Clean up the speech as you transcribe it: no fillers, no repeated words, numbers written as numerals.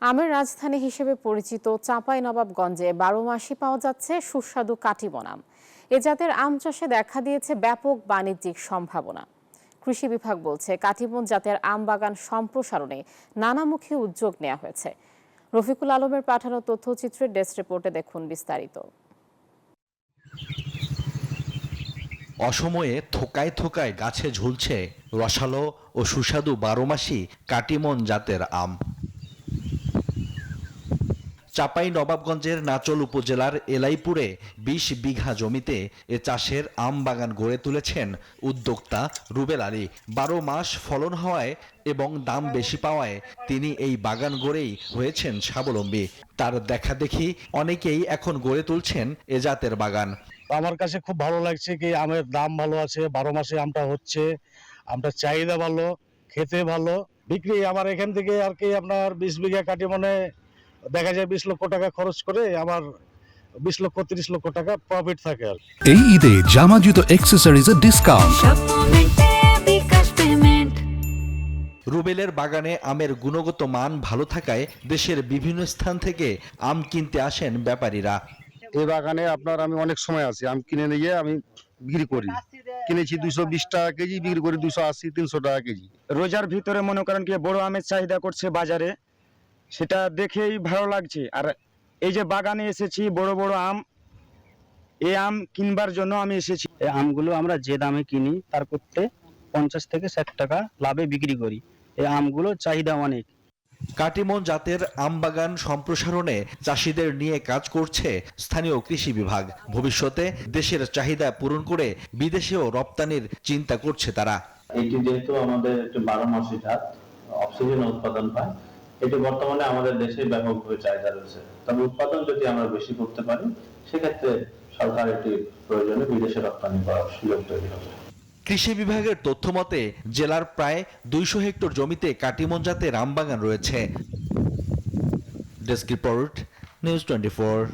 আমের রাজধানী হিসেবে পরিচিত চাঁপাইনবাবগঞ্জে ১২ মাসই পাওয়া যাচ্ছে সুস্বাদু কাটিমন আম। এ জাতের আম চাষে দেখা দিয়েছে ব্যাপক বাণিজ্যিক সম্ভাবনা। কৃষি বিভাগ বলছে কাটিমন জাতের আম বাগান সম্প্রসারণে নানামুখী উদ্যোগ নেওয়া হয়েছে। রফিকুল আলমের পাঠানো তথ্যচিত্রের ডেস্ক রিপোর্টে দেখুন বিস্তারিত। অসময়ে থোকায় থোকায় গাছে ঝুলছে রসালো ও সুস্বাদু ১২ মাসি কাটিমন জাতের আম। চাঁপাইনবাবগঞ্জের নাচল উপজেলার এলাইপুরে ২০ বিঘা জমিতে এ চাষের আম বাগান গড়ে তুলেছেন উদ্যোক্তা রুবেল আলী। ১২ মাস ফলন হওয়ায় এবং দাম বেশি পাওয়ায় তিনি এই বাগান গড়েই হয়েছেন স্বাবলম্বী। তার দেখাদেখি অনেকেই এখন গড়ে তুলছেন এ জাতের বাগান। আমার কাছে খুব ভালো লাগছে কি আমের দাম ভালো আছে, ১২ মাসে আমটা হচ্ছে, আমটার চাহিদা ভালো, খেতে ভালো, বিক্রি আমার এখান থেকে আর কি আপনার ২০ বিঘা কাটিমনে দেখা যায় ২০ লক্ষ টাকা খরচ করে আমার ২০ লক্ষ ৩০ লক্ষ টাকা প্রফিট থাকে আর। এই ঈদে জামা জুতো অ্যাক্সেসরিজের ডিসকাউন্ট। রুবেলের বাগানে আমের গুণগত মান ভালো থাকায় দেশের বিভিন্ন স্থান থেকে আম কিনতে আসেন ব্যাপারীরা। এই বাগানে আপনার আমি অনেক সময় আছি, আম কিনে নিয়ে আমি বিক্রি করি। কিনেছি ২২০ টাকা কেজি, বিক্রি করি ২৮০ ৩০০ টাকা কেজি। রোজার ভিতরে মনে করেন কি বড় আমের চাহিদা করছে বাজারে, সেটা দেখেই ভালো লাগছে। আর এই যে বাগানে এসেছি বড় বড় আম, এই আম কিনবার জন্য আমি এসেছি। এই আমগুলো আমরা যে দামে কিনি তার করতে ৫০ থেকে ৬০ টাকা লাভে বিক্রি করি। এই আমগুলো চাহিদা অনেক। কাটিমন জাতের আম বাগান সম্প্রসারণে চাষিদের নিয়ে কাজ করছে স্থানীয় কৃষি বিভাগ। ভবিষ্যতে দেশের চাহিদা পূরণ করে বিদেশেও রপ্তানির চিন্তা করছে তারা। এটি যেহেতু আমাদের একটি ১২ মাসি জাত, অক্সিজেন উৎপাদন পায়, এটি বর্তমানে আমাদের দেশে ব্যাপকভাবে চাহিদা রয়েছে। তবে উৎপাদন যদি আমরা বেশি করতে পারি সেক্ষেত্রে সরকার এটি প্রয়োজনে বিদেশে রপ্তানি করার সুযোগ তৈরি হবে। কৃষি বিভাগের তথ্য মতে জেলার প্রায় ২০০ হেক্টর জমিতে কাটিমন জাতের আম বাগান রয়েছে। Desk report, news 24।